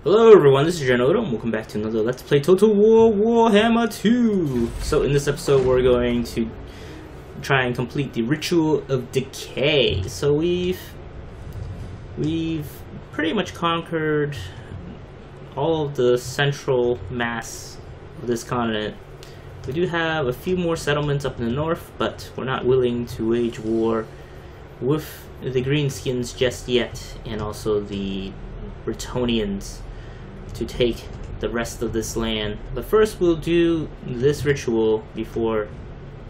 Hello everyone, this is Janoda, and welcome back to another Let's Play Total War Warhammer 2! So in this episode we're going to try and complete the Ritual of Decay. So we've pretty much conquered all of the central mass of this continent. We do have a few more settlements up in the north, but we're not willing to wage war with the Greenskins just yet, and also the Bretonnians to take the rest of this land. But first we'll do this ritual before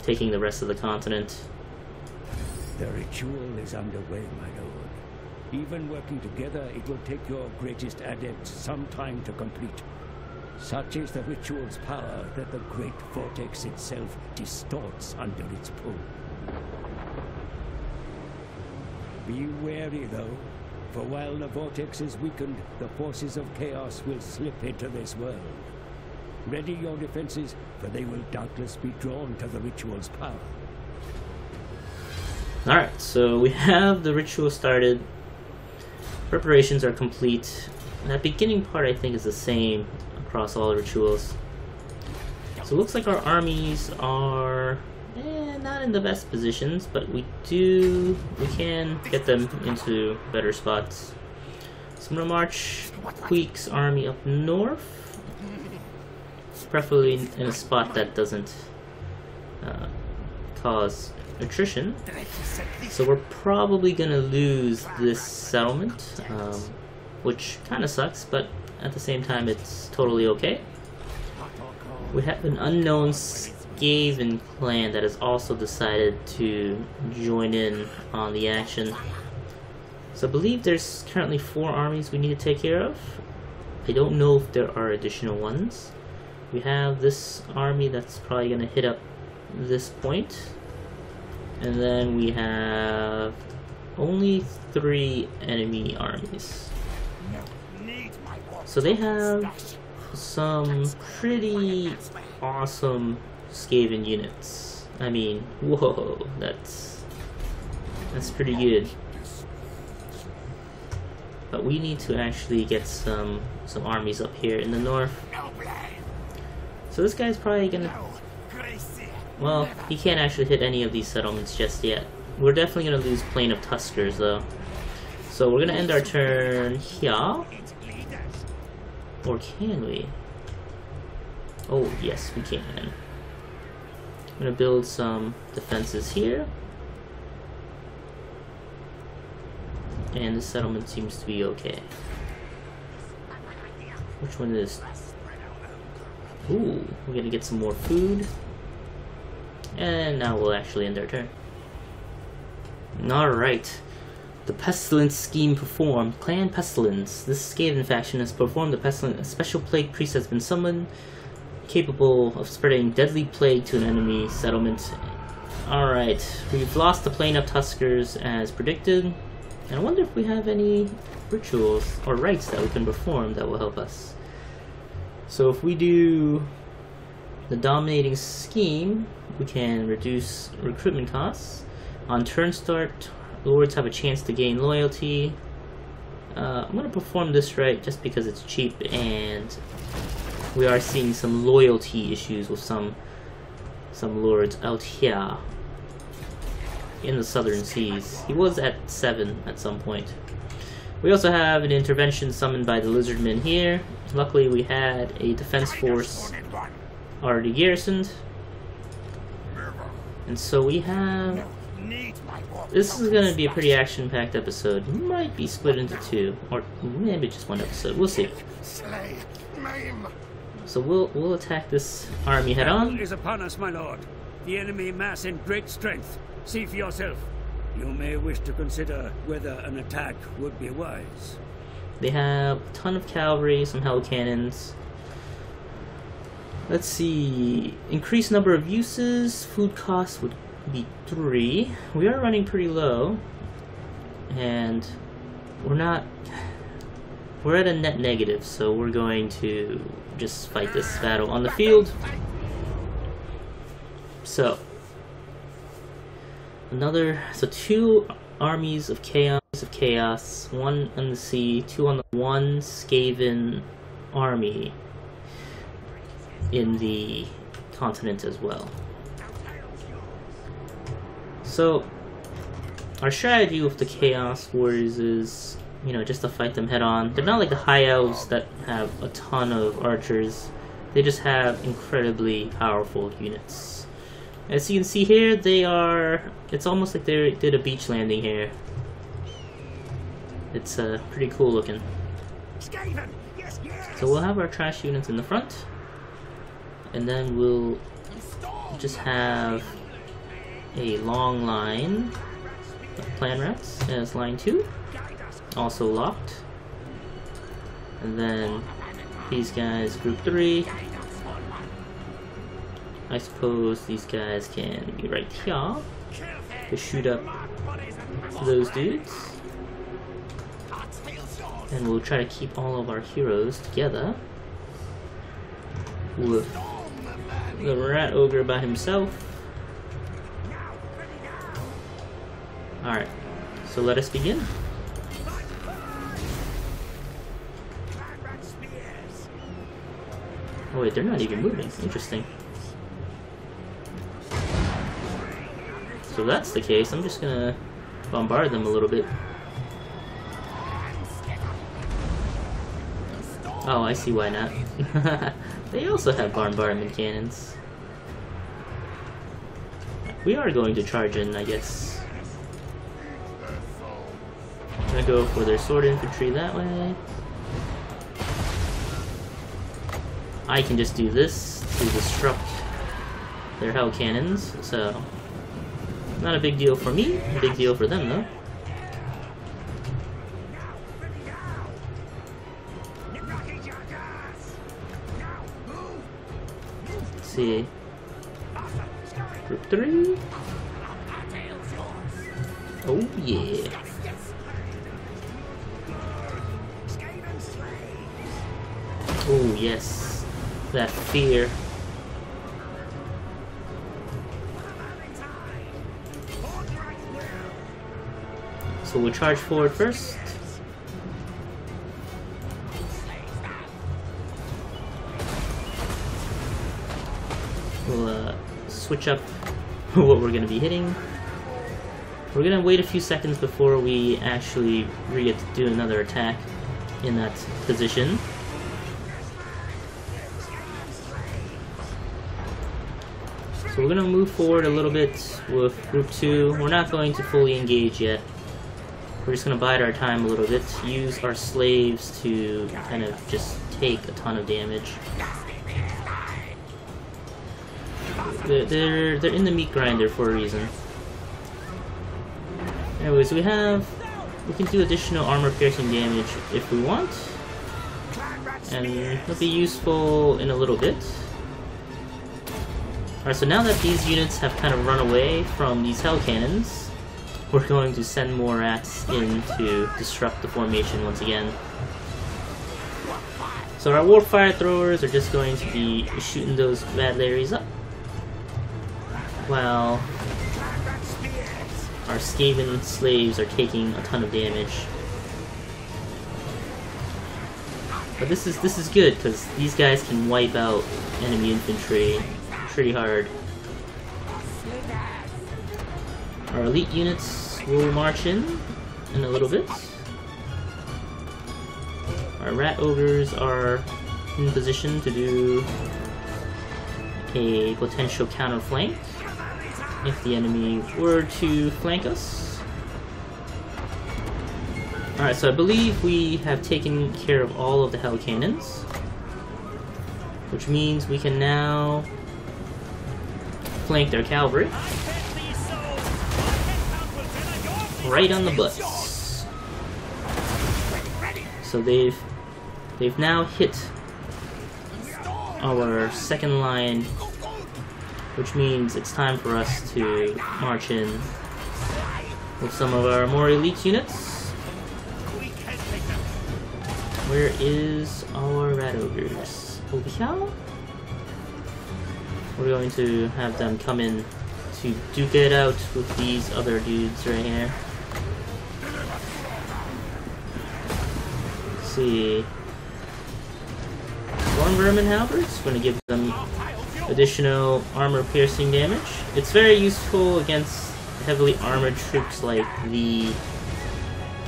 taking the rest of the continent. The ritual is underway, my lord. Even working together, it will take your greatest adepts some time to complete. Such is the ritual's power that the great vortex itself distorts under its pull. Be wary, though. For while the vortex is weakened, the forces of chaos will slip into this world. Ready your defenses, for they will doubtless be drawn to the ritual's power. Alright, so we have the ritual started. Preparations are complete. That beginning part I think is the same across all the rituals. So it looks like our armies are not in the best positions, but we can get them into better spots. So I'm gonna march Queek's army up north, preferably in a spot that doesn't cause attrition. So we're probably gonna lose this settlement, which kind of sucks, but at the same time it's totally okay. We have an unknown Skaven clan that has also decided to join in on the action. So I believe there's currently 4 armies we need to take care of. I don't know if there are additional ones. We have this army that's probably going to hit up this point. And then we have only 3 enemy armies. So they have some pretty awesome Skaven units. I mean, whoa, that's pretty good. But we need to actually get some armies up here in the north. So this guy's probably gonna, well, he can't actually hit any of these settlements just yet. We're definitely gonna lose Plain of Tuskers though. So we're gonna end our turn here. Or can we? Oh yes, we can. I'm gonna build some defenses here. And the settlement seems to be okay. Which one is? Ooh, we're gonna get some more food. And now we'll actually end our turn. Alright. The Pestilence scheme performed. Clan Pestilence. This Skaven faction has performed the Pestilence. A special plague priest has been summoned, capable of spreading deadly plague to an enemy settlement. Alright, we've lost the Plain of Tuskers as predicted. And I wonder if we have any rituals or rites that we can perform that will help us. So if we do the Dominating Scheme, we can reduce recruitment costs. On turn start, lords have a chance to gain loyalty. I'm going to perform this rite just because it's cheap, and we are seeing some loyalty issues with some lords out here in the southern seas. He was at 7 at some point. We also have an intervention summoned by the lizardmen here. Luckily we had a defense force already garrisoned. And so we have... This is going to be a pretty action-packed episode. It might be split into 2, or maybe just 1 episode. We'll see. So we'll attack this army head on. Is upon us, my lord. The enemy mass in great strength. See for yourself. You may wish to consider whether an attack would be wise. They have a ton of cavalry, some hell cannons. Let's see. Increased number of uses. Food costs would be 3. We are running pretty low, and we're at a net negative, so we're going to just fight this battle on the field. So 2 armies of chaos units of chaos, 1 on the sea, 2 on the 1 Skaven army in the continent as well. So our strategy with the Chaos Warriors is, you know, just to fight them head on. They're not like the High Elves that have a ton of archers. They just have incredibly powerful units. As you can see here, it's almost like they did a beach landing here. It's pretty cool looking. So we'll have our trash units in the front, and then we'll just have a long line of clan rats as line 2, also locked. And then these guys, group 3. I suppose these guys can be right here to shoot up those dudes. And we'll try to keep all of our heroes together with the Rat Ogre by himself. Alright, so let us begin. Oh wait, they're not even moving. Interesting. So if that's the case, I'm just gonna bombard them a little bit. Oh, I see why not. They also have bombardment cannons. We are going to charge in, I guess. I'm gonna go for their sword infantry that way. I can just do this to disrupt their hell cannons, so not a big deal for me, a big deal for them though. Let's see. Group 3. Oh yeah. Oh yes. That fear. So we'll charge forward first. We'll switch up what we're going to be hitting. We're going to wait a few seconds before we actually get to do another attack in that position. So we're going to move forward a little bit with group 2. We're not going to fully engage yet. We're just going to bide our time a little bit, use our slaves to kind of just take a ton of damage. They're in the meat grinder for a reason. Anyways, we can do additional armor piercing damage if we want, and it'll be useful in a little bit. Alright, so now that these units have kind of run away from these hell cannons, we're going to send more rats in to disrupt the formation once again. So our warp fire throwers are just going to be shooting those bad Larrys up, while our Skaven slaves are taking a ton of damage. But this is good because these guys can wipe out enemy infantry pretty hard. Our elite units will march in a little bit. Our rat ogres are in position to do a potential counter flank if the enemy were to flank us. Alright, so I believe we have taken care of all of the hell cannons, which means we can now flank their cavalry right on the butts. So they've now hit our second line, which means it's time for us to march in with some of our more elite units. Where is our rat ogres? Over here? We're going to have them come in to duke it out with these other dudes right here. see. Storm Vermin Halberds, going to give them additional armor piercing damage. It's very useful against heavily armored troops like the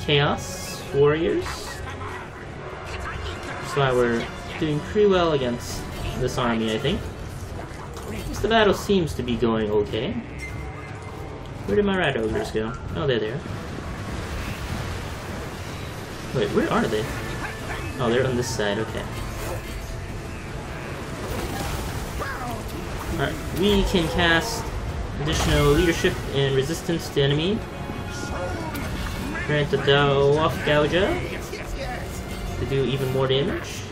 Chaos Warriors. That's why we're doing pretty well against this army, I think. The battle seems to be going okay. Where did my rat ogres go? Oh, they're there. Wait, where are they? Oh, they're on this side, okay. Alright, we can cast additional leadership and resistance to enemy. Grant the Dwarf Gouger to do even more damage.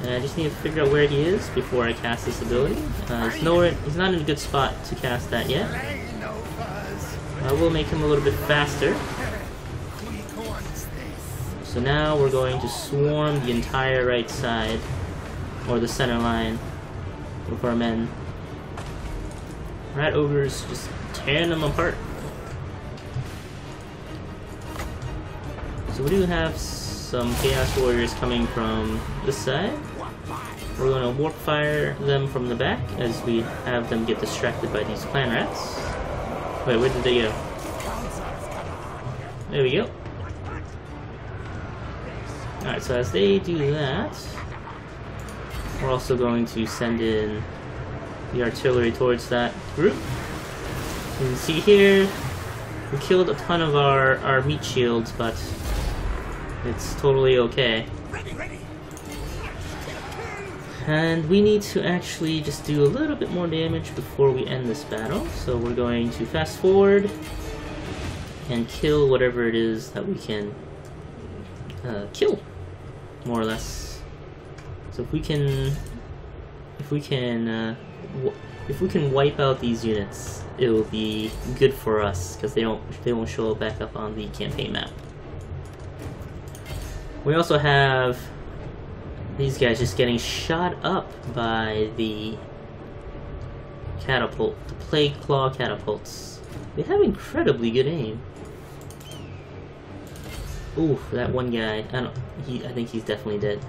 And I just need to figure out where he is before I cast this ability. He's not in a good spot to cast that yet. I will make him a little bit faster. So now we're going to swarm the entire right side, or the center line, with our men. Rat ogres just tearing them apart. So we do have some Chaos Warriors coming from this side. We're going to warp fire them from the back as we have them get distracted by these clan rats. Wait, where did they go? There we go. Alright, so as they do that, we're also going to send in the artillery towards that group. You can see here, we killed a ton of our meat shields, but it's totally okay. And we need to actually just do a little bit more damage before we end this battle. So we're going to fast forward and kill whatever it is that we can kill, more or less. So if we can wipe out these units, it will be good for us because they won't show back up on the campaign map. We also have these guys just getting shot up by the catapult, the Plague Claw catapults. They have incredibly good aim. Ooh, that one guy, I think he's definitely dead.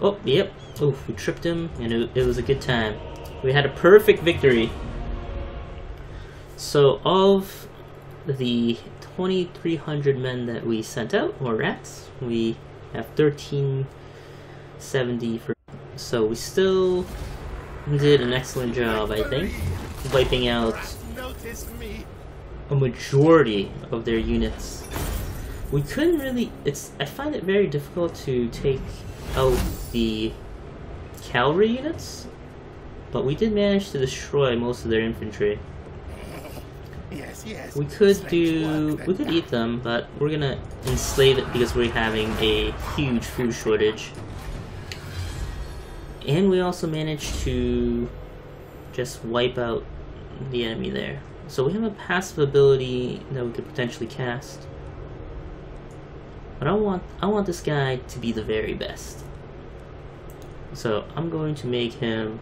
Oh, yep. Ooh, we tripped him, and it was a good time. We had a perfect victory. So, of the 2,300 men that we sent out, or rats, we have 1,370 for. So we still did an excellent job, I think, wiping out a majority of their units. We couldn't really. I find it very difficult to take out the cavalry units, but we did manage to destroy most of their infantry. Yes. We could eat them, but we're gonna enslave it because we're having a huge food shortage. And we also managed to just wipe out the enemy there. So we have a passive ability that we could potentially cast. But I want this guy to be the very best. So I'm going to make him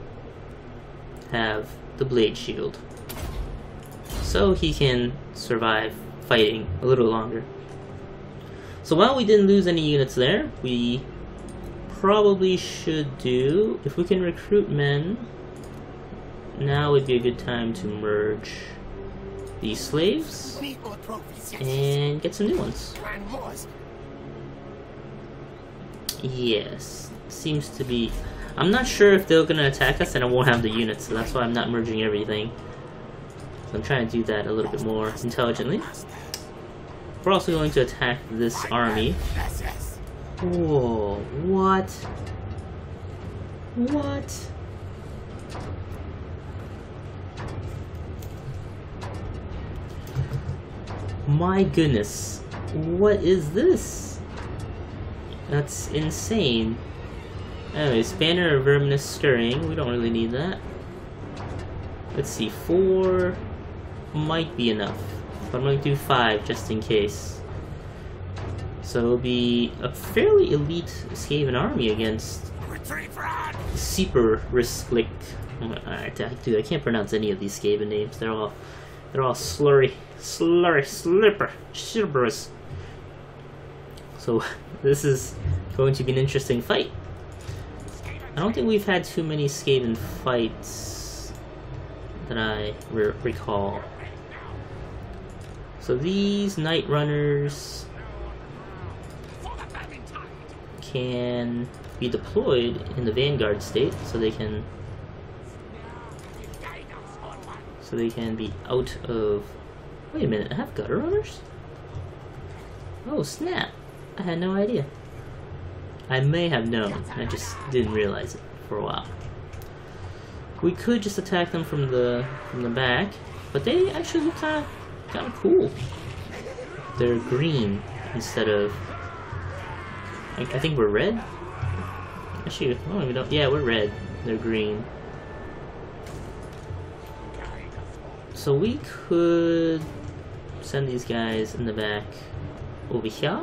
have the blade shield, so he can survive fighting a little longer. So while we didn't lose any units there, we probably should do, if we can recruit men, now would be a good time to merge these slaves and get some new ones. Yes, seems to be. I'm not sure if they're gonna attack us and I won't have the units, so that's why I'm not merging everything. So I'm trying to do that a little bit more intelligently. We're also going to attack this army. Whoa, what? What? My goodness, what is this? That's insane. Anyways, Banner of Verminous Stirring, we don't really need that. Let's see, 4 might be enough, but I'm going to do 5 just in case. So it'll be a fairly elite Skaven army against super risk-lick. Dude, I can't pronounce any of these Skaven names. They're all slurry, slipperous. So this is going to be an interesting fight. I don't think we've had too many Skaven fights that I recall. So these Night Runners can be deployed in the Vanguard state, so they can be out of... Wait a minute, I have Gutter Runners? Oh snap! I had no idea. I may have known, I just didn't realize it for a while. We could just attack them from the back, but they actually look kind of cool. They're green instead of... I think we're red? Actually, I don't even know. Yeah, we're red. They're green. So we could send these guys in the back over here?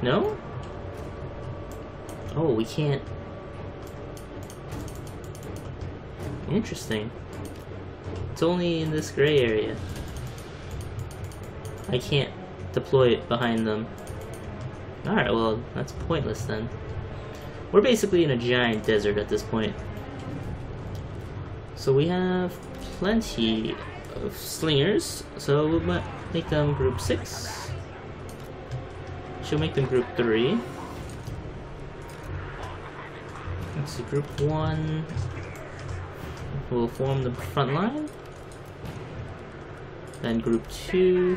No? Oh, we can't... Interesting. It's only in this gray area. I can't deploy it behind them. Alright, well, that's pointless then. We're basically in a giant desert at this point. So we have plenty of slingers, so we might make them group 6. She'll make them group 3. Let's see, group 1 will form the front line. Then group 2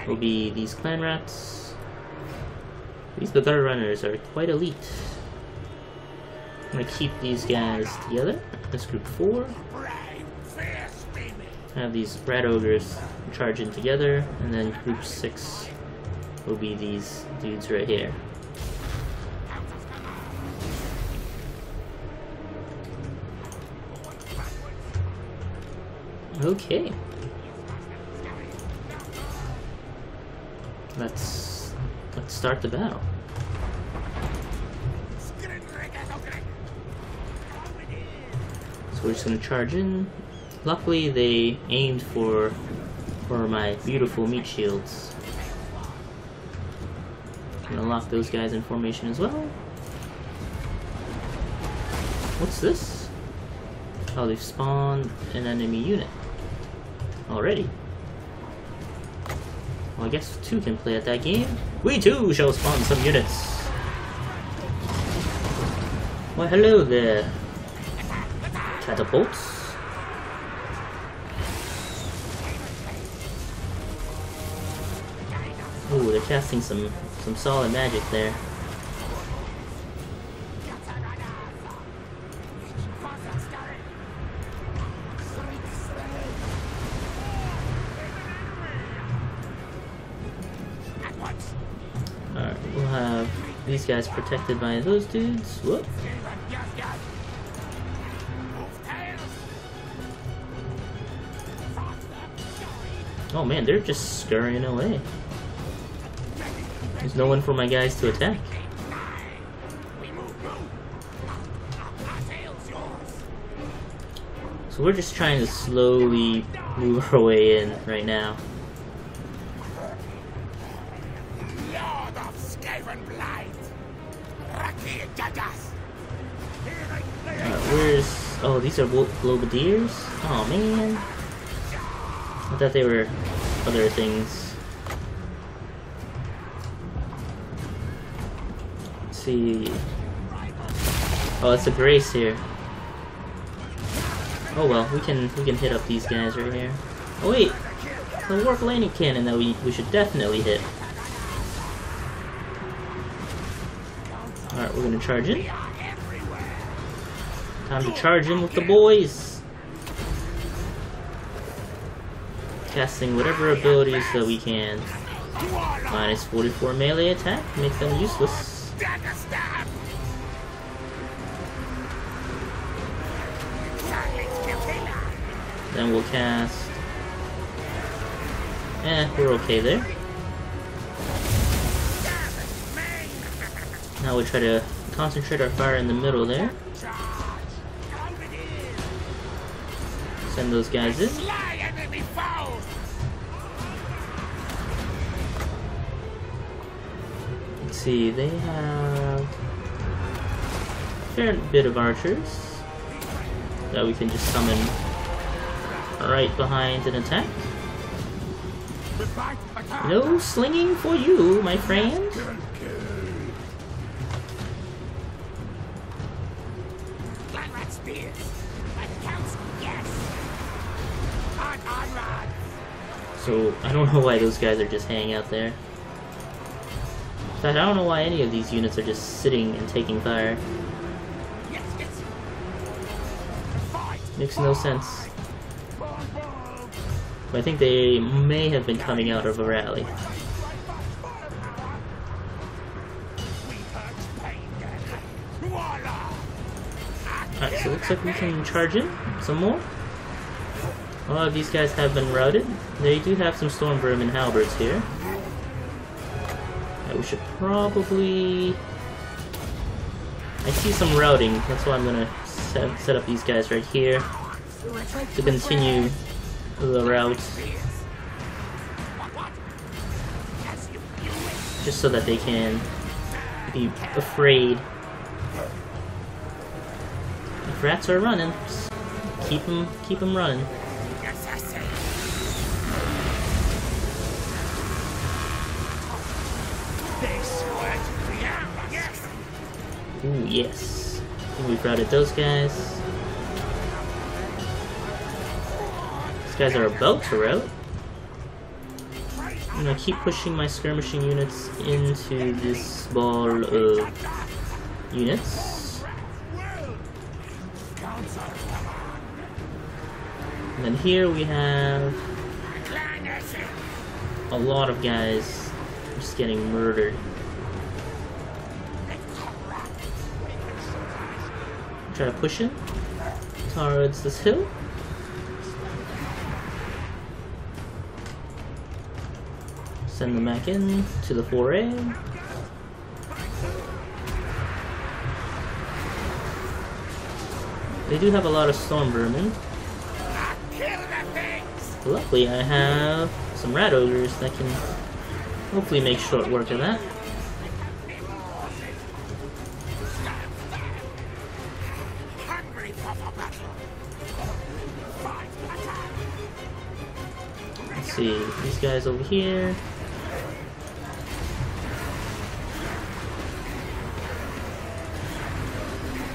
will be these clan rats. These Gutter Runners are quite elite. I'm gonna keep these guys together. That's group 4. Have these rat ogres charging together, and then group 6 will be these dudes right here. Okay. Let's start the battle. So we're just gonna charge in. Luckily, they aimed for my beautiful meat shields. I'm gonna lock those guys in formation as well. What's this? Oh, they've spawned an enemy unit already. Well, I guess 2 can play at that game. We too shall spawn some units. Well, hello there, catapults. Ooh, they're casting some solid magic there. Alright, we'll have these guys protected by those dudes. Whoop. Oh man, they're just scurrying away. There's no one for my guys to attack. So we're just trying to slowly move our way in right now. Lord of Skaven Blight, where's... Oh, these are Globadiers? Oh man. I thought they were other things. Let's see. Oh, it's a Grace here. Oh well, we can hit up these guys right here. Oh wait, the warp landing cannon that we should definitely hit. Alright, we're gonna charge in. Time to charge in with the boys. Casting whatever abilities that we can. Minus 44 melee attack, make them useless. Then we'll cast... we're okay there. Now we'll try to concentrate our fire in the middle there. Send those guys in. see, they have a fair bit of archers that we can just summon right behind an attack. No slinging for you, my friend. So, I don't know why those guys are just hanging out there. In fact, I don't know why any of these units are just sitting and taking fire. Makes no sense. But I think they may have been coming out of a rally. Alright, so it looks like we can charge in some more. A lot of these guys have been routed. They do have some storm vermin halberds here. Yeah, we should probably... I see some routing, that's why I'm gonna set up these guys right here to continue the route. Just so that they can be afraid. If rats are running, just keep them running. Ooh, yes. I think we've routed those guys. These guys are about to rout. I'm gonna keep pushing my skirmishing units into this ball of units. And then here we have a lot of guys just getting murdered. Try to push in towards this hill. Send them back in to the foray. They do have a lot of storm vermin. Luckily, I have some rat ogres that can hopefully make short work of that. Let's see, these guys over here.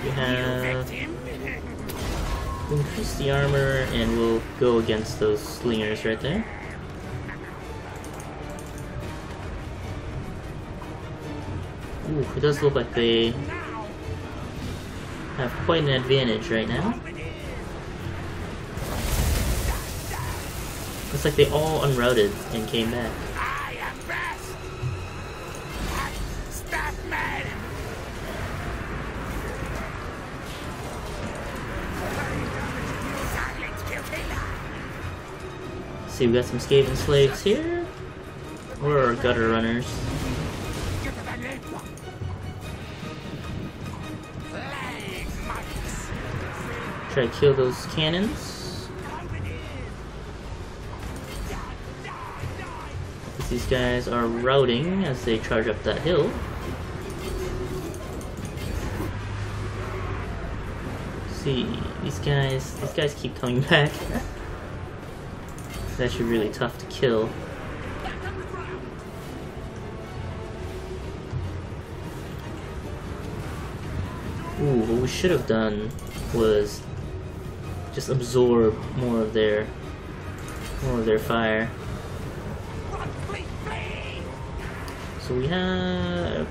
We have increase the armor, and we'll go against those slingers right there. Ooh, it does look like they have quite an advantage right now. Looks like they all unrouted and came back. See, we got some Skaven slaves here, or gutter runners. Try to kill those cannons. These guys are routing as they charge up that hill. See, these guys keep coming back. It's actually really tough to kill. Ooh, what we should have done was just absorb more of their fire. So we have...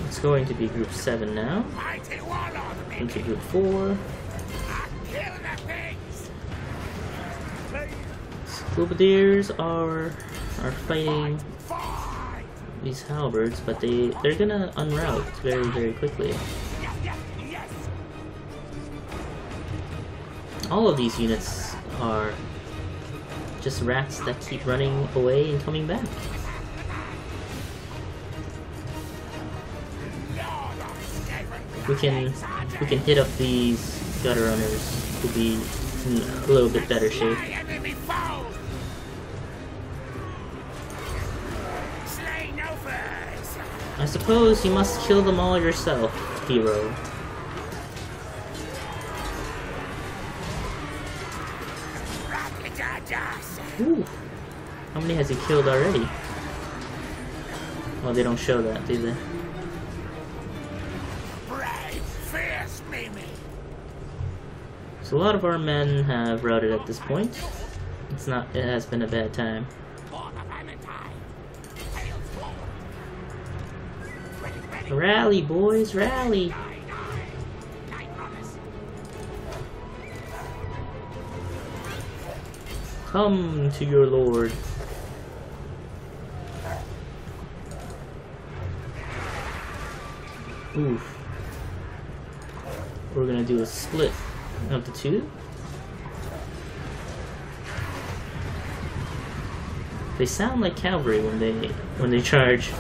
It's going to be group 7 now. Into group 4. Boobideers are fighting these halberds, but they're gonna unroute very, very quickly. All of these units are just rats that keep running away and coming back. We can hit up these gutter runners to be in a little bit better shape. I suppose you must kill them all yourself, hero. Ooh. How many has he killed already? Well, they don't show that, do they? Brave, fierce Mimi. So a lot of our men have routed at this point. It has been a bad time. Rally, boys, rally! Come to your lord. Oof. We're gonna do a split of the two. They sound like cavalry when they charge.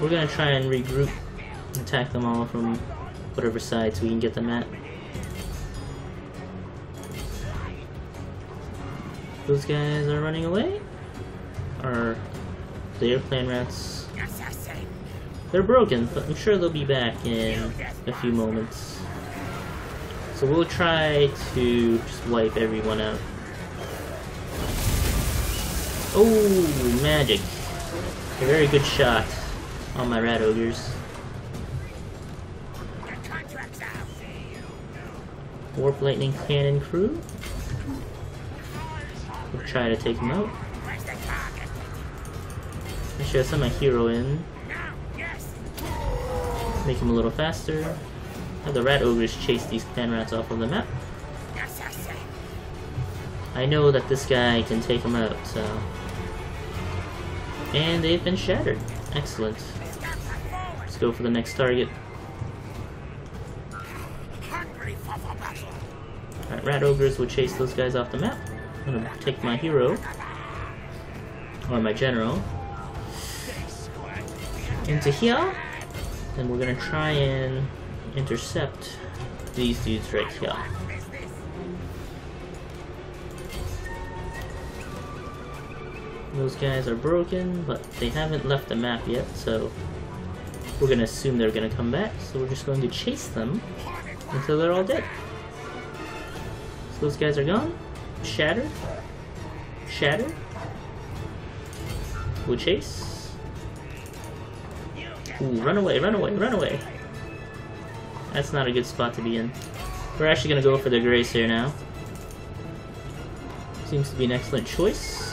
We're gonna try and regroup, attack them all from whatever sides we can get them at. Those guys are running away? Or the airplane rats? They're broken, but I'm sure they'll be back in a few moments. So we'll try to just wipe everyone out. Oh, magic. A very good shot on my rat ogres. Warp lightning cannon crew. We'll try to take them out. I should send my hero in. Make him a little faster. Have the rat ogres chase these clan rats off of the map. I know that this guy can take them out, so. And they've been shattered. Excellent. Let's go for the next target. Alright, rat ogres will chase those guys off the map. I'm gonna take my hero, or my general, into here, and we're gonna try and intercept these dudes right here. Those guys are broken, but they haven't left the map yet, so we're gonna assume they're gonna come back, so we're just going to chase them until they're all dead. So those guys are gone. Shattered. Shattered. We'll chase. Ooh, run away, run away, run away. That's not a good spot to be in. We're actually gonna go for the grace here now. Seems to be an excellent choice.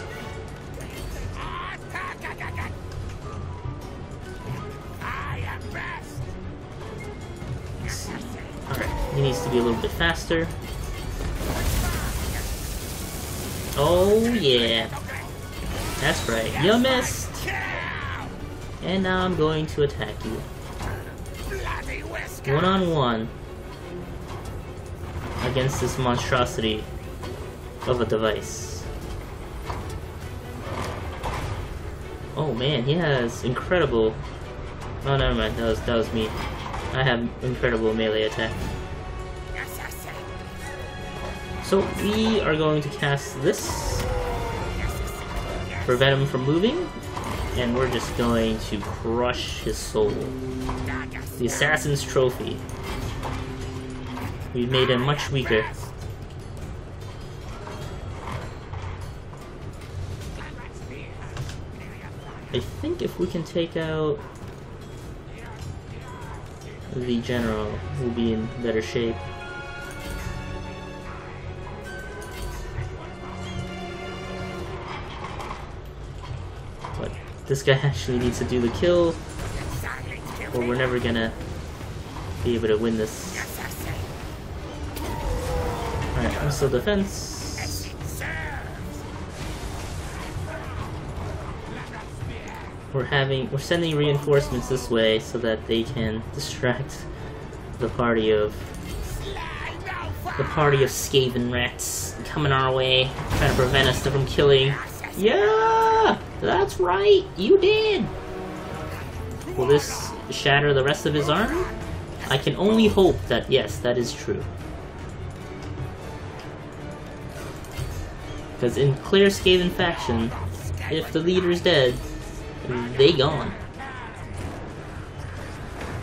Alright, he needs to be a little bit faster. Oh yeah, that's right, you missed! And now I'm going to attack you. One-on-one against this monstrosity of a device. Oh man, he has incredible... Oh, never mind, that was me. I have incredible melee attack. So we are going to cast this, prevent him from moving, and we're just going to crush his soul. The Assassin's Trophy. We made him much weaker. I think if we can take out the general, we'll be in better shape. This guy actually needs to do the kill, or we're never gonna be able to win this. Alright, missile defense. We're sending reinforcements this way so that they can distract the party of Skaven rats coming our way, trying to prevent us from killing. Yeah! That's right! You did! Will this shatter the rest of his army? I can only hope that yes, that is true. Because in clear Skaven faction, if the leader's dead, they gone.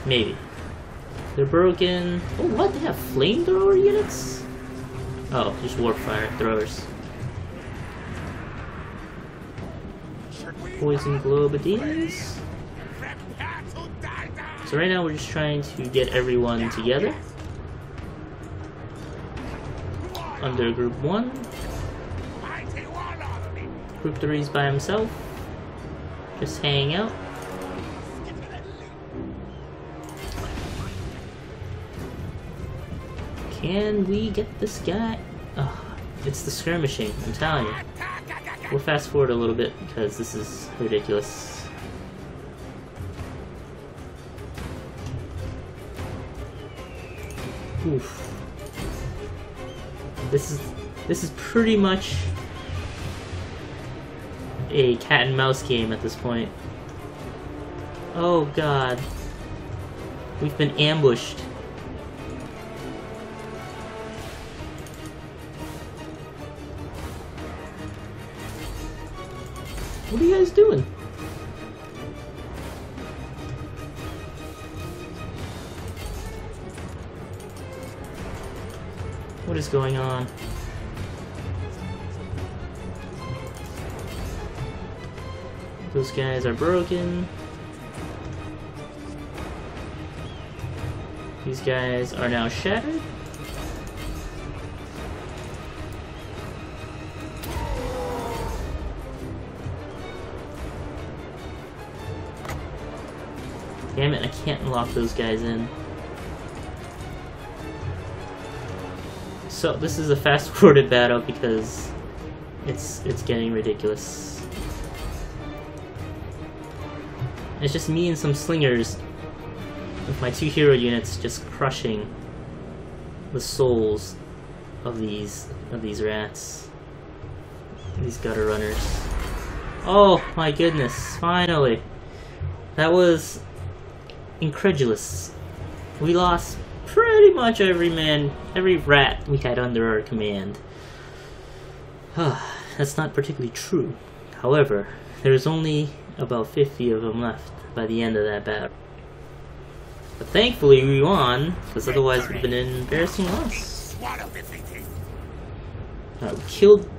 Maybe. They're broken. Oh, what? They have flamethrower units? Oh, just warp fire throwers. Poison globe it is. So right now we're just trying to get everyone together under group 1. Group 3 is by himself, just hanging out. Can we get this guy? Oh, it's the skirmishing, I'm telling you. We'll fast forward a little bit because this is ridiculous. Oof. This is pretty much a cat and mouse game at this point. Oh god. We've been ambushed. What are you guys doing? What is going on? Those guys are broken. These guys are now shattered. Damn it, I can't lock those guys in. So this is a fast-forwarded battle because it's getting ridiculous. It's just me and some slingers with my 2 hero units just crushing the souls of these rats. These gutter runners. Oh my goodness, finally. That was incredulous. We lost pretty much every rat we had under our command. That's not particularly true. However, there's only about 50 of them left by the end of that battle. But thankfully we won, because otherwise we'd been an embarrassing loss. We killed,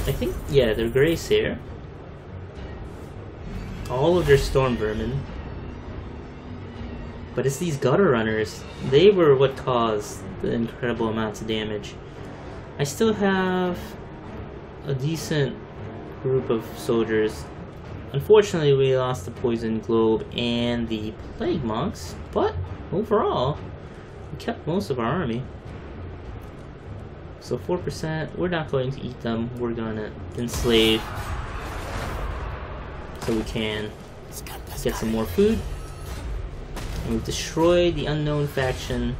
I think, yeah, their Grace here. All of their storm vermin. But it's these gutter runners. They were what caused the incredible amounts of damage. I still have a decent group of soldiers. Unfortunately, we lost the poison globe and the plague monks, but overall, we kept most of our army. So 4%, we're not going to eat them. We're gonna enslave so we can get some more food. And we've destroyed the unknown faction.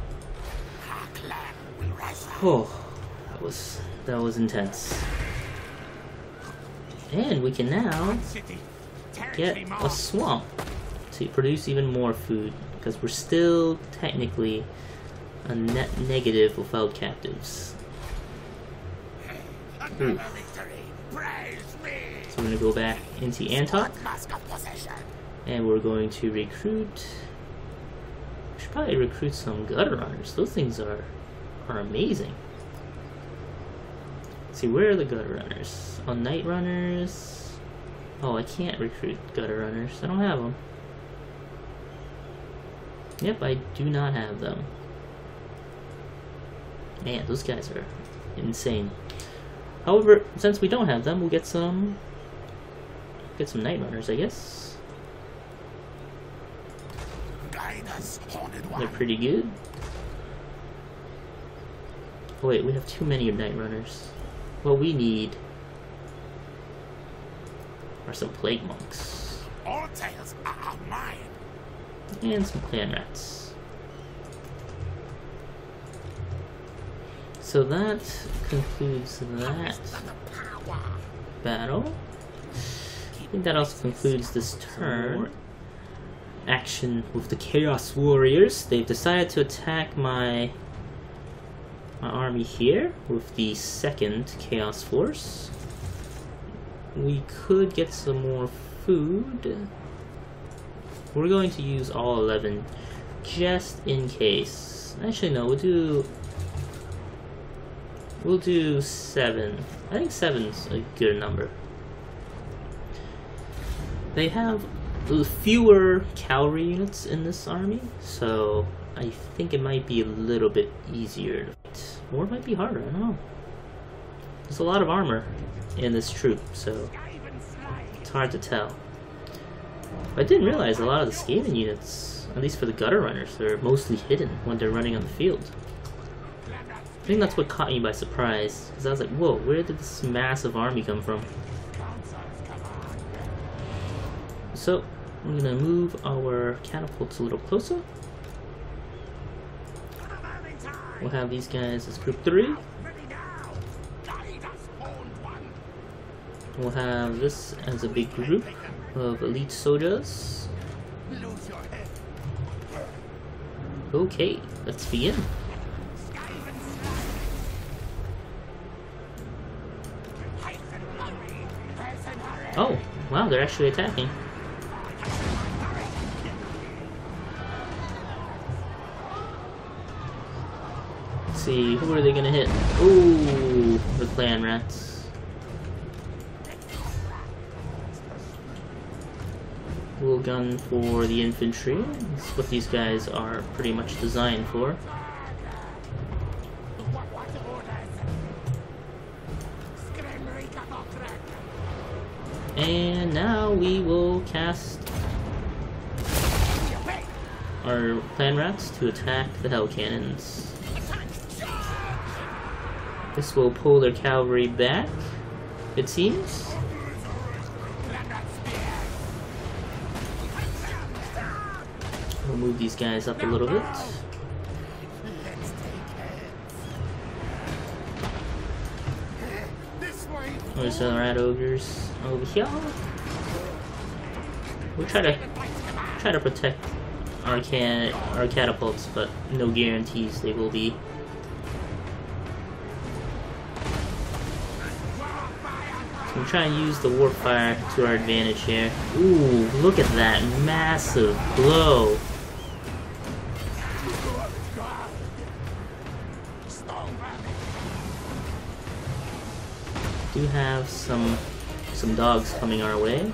Oh, that was intense. And we can now get a swamp to produce even more food, because we're still technically a net negative without captives. Ooh. So we're going to go back into Antok, and we're going to recruit. We should probably recruit some gutter runners. Those things are amazing. Let's see, where are the gutter runners? Oh, night runners. Oh, I can't recruit gutter runners. I don't have them. Yep, I do not have them. Man, those guys are insane. However, since we don't have them, we'll get some night runners, I guess. They're pretty good. Oh, wait, we have too many night runners. What we need are some plague monks. All tales are mine. And some clan rats. So that concludes that battle. I think that also concludes this turn. Action with the Chaos Warriors. They've decided to attack my our army here with the 2nd Chaos Force. We could get some more food. We're going to use all 11 just in case. Actually, no, we'll do 7. I think 7's a good number. They have fewer cavalry units in this army, so I think it might be a little bit easier to fight. Or it might be harder, I don't know. There's a lot of armor in this troop, so it's hard to tell. But I didn't realize a lot of the Skaven units, at least for the gutter runners, are mostly hidden when they're running on the field. I think that's what caught me by surprise, because I was like, whoa, where did this massive army come from? So, I'm gonna move our catapults a little closer. We'll have these guys as group 3. We'll have this as a big group of elite soldiers. Okay, let's begin. Oh, wow, they're actually attacking. Let's see, who are they gonna hit? Ooh, the clan rats. We'll gun for the infantry. That's what these guys are pretty much designed for. And now we will cast our clan rats to attack the hell cannons. This will pull their cavalry back, it seems. We'll move these guys up a little bit. There's our rat ogres over here. We'll try to protect our catapults, but no guarantees they will be. So we'll try and use the warp fire to our advantage here. Ooh, look at that massive blow! Do have some dogs coming our way,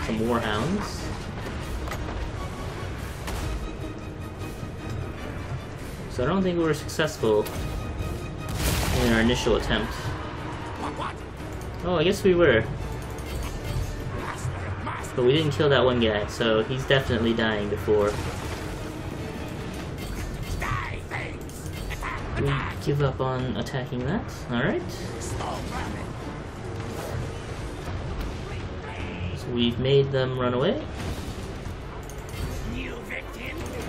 some warhounds. So I don't think we were successful in our initial attempt. Oh, I guess we were. But we didn't kill that one guy, so he's definitely dying before we give up on attacking that. Alright. So we've made them run away.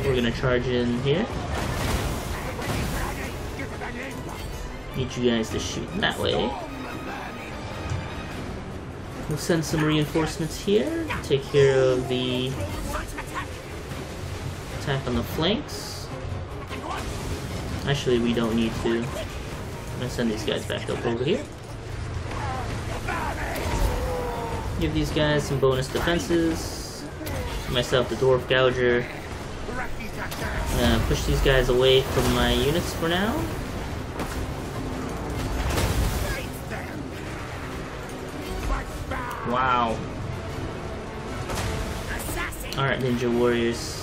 We're gonna charge in here. Need you guys to shoot that way. We'll send some reinforcements here, take care of the attack on the flanks. Actually, we don't need to. I'm gonna send these guys back up over here. Give these guys some bonus defenses. Myself, the Dwarf Gouger. I'm gonna push these guys away from my units for now. Wow. Alright, Ninja Warriors.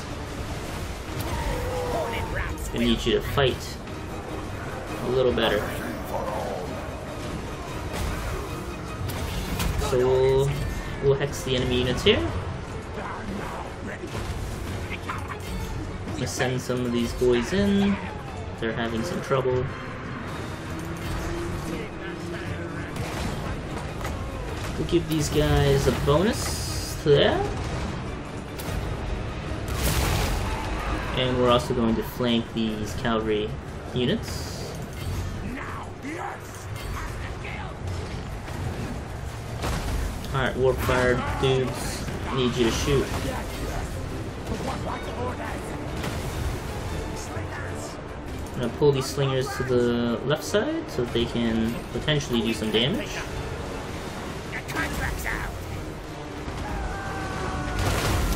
I need you to fight a little better. So we'll hex the enemy units here. I'm gonna send some of these boys in. They're having some trouble. We'll give these guys a bonus to that. And we're also going to flank these cavalry units. Alright, warp fire dudes, need you to shoot. I'm gonna pull these slingers to the left side so that they can potentially do some damage.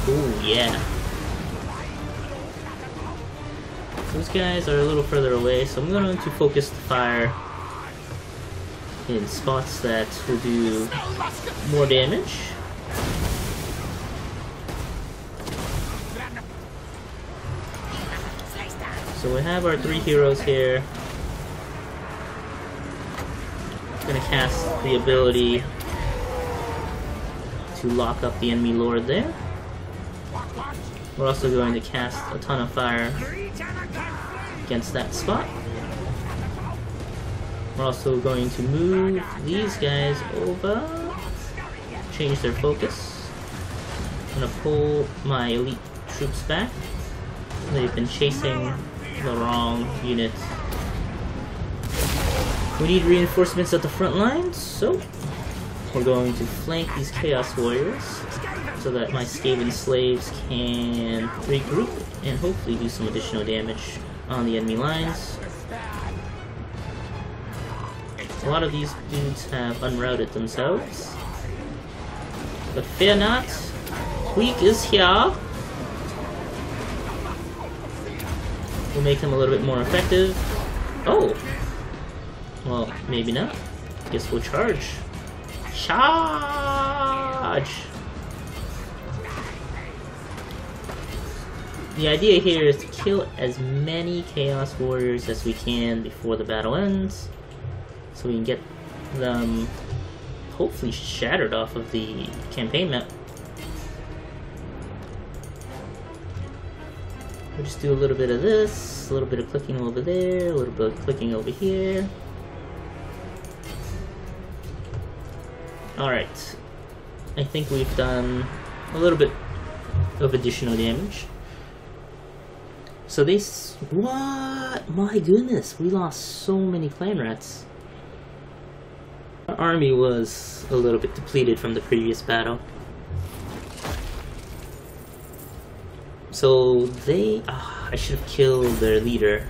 Ooh, yeah. Those guys are a little further away, so I'm going to focus the fire in spots that will do more damage. So we have our 3 heroes here. I'm gonna cast the ability to lock up the enemy lord there. We're also going to cast a ton of fire against that spot. We're also going to move these guys over, change their focus. I'm gonna pull my elite troops back. They've been chasing the wrong unit. We need reinforcements at the front lines, so we're going to flank these Chaos Warriors so that my Skaven slaves can regroup and hopefully do some additional damage on the enemy lines. A lot of these dudes have unrouted themselves, but fear not, Weak is here. We'll make him a little bit more effective. Oh! Well, maybe not. Guess we'll charge. Charge! The idea here is to kill as many Chaos Warriors as we can before the battle ends, so we can get them hopefully shattered off of the campaign map. We'll just do a little bit of this, a little bit of clicking over there, a little bit of clicking over here. Alright, I think we've done a little bit of additional damage. So they what? My goodness, we lost so many clan rats. Our army was a little bit depleted from the previous battle. So they... I should have killed their leader.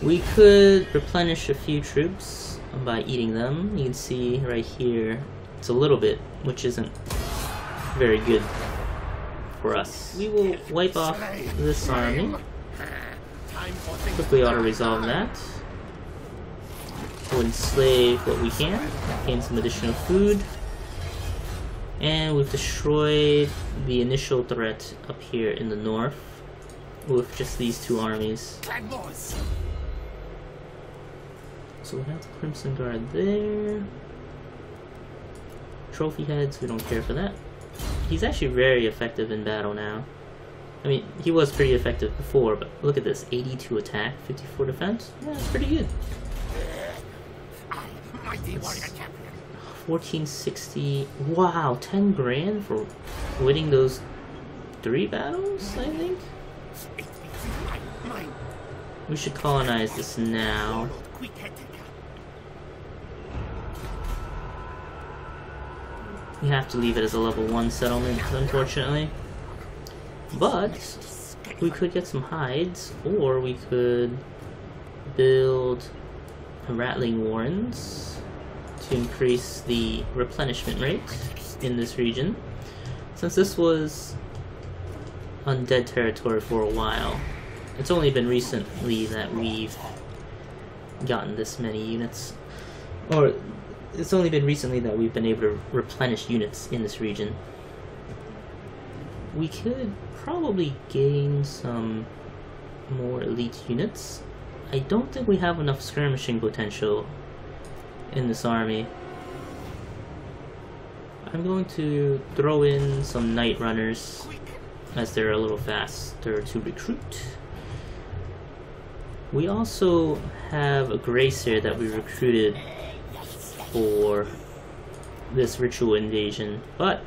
We could replenish a few troops by eating them. You can see right here, it's a little bit, which isn't very good for us. We will wipe off this army. Quickly auto-resolve that. We'll enslave what we can, gain some additional food. And we've destroyed the initial threat up here in the north with just these 2 armies. So we have the Crimson Guard there. Trophy heads, we don't care for that. He's actually very effective in battle now. I mean, he was pretty effective before, but look at this, 82 attack, 54 defense. Yeah, that's pretty good. 1460. Wow, 10 grand for winning those 3 battles, I think? We should colonize this now. We have to leave it as a level 1 settlement, unfortunately. But we could get some hides, or we could build rattling warrens to increase the replenishment rate in this region. Since this was undead territory for a while, it's only been recently that we've gotten this many units. Or it's only been recently that we've been able to replenish units in this region. We could probably gain some more elite units. I don't think we have enough skirmishing potential in this army. I'm going to throw in some night runners as they're a little faster to recruit. We also have a Gracer that we recruited for this ritual invasion, but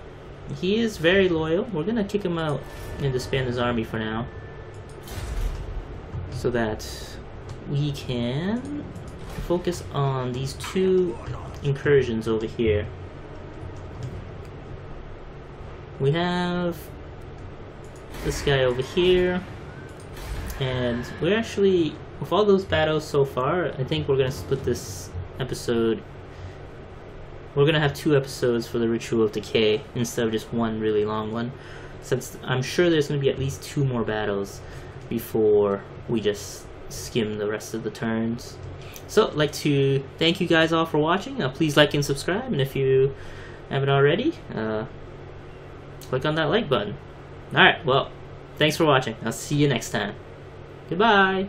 he is very loyal. We're gonna kick him out and disband his army for now, so that we can focus on these 2 incursions over here. We have this guy over here. And we're actually, with all those battles so far, I think we're going to split this episode. We're going to have 2 episodes for the Ritual of Decay instead of just one really long one, since I'm sure there's going to be at least 2 more battles before we just skim the rest of the turns. So I'd like to thank you guys all for watching. Please like and subscribe, and if you haven't already, click on that like button. Alright, well, thanks for watching. I'll see you next time. Goodbye!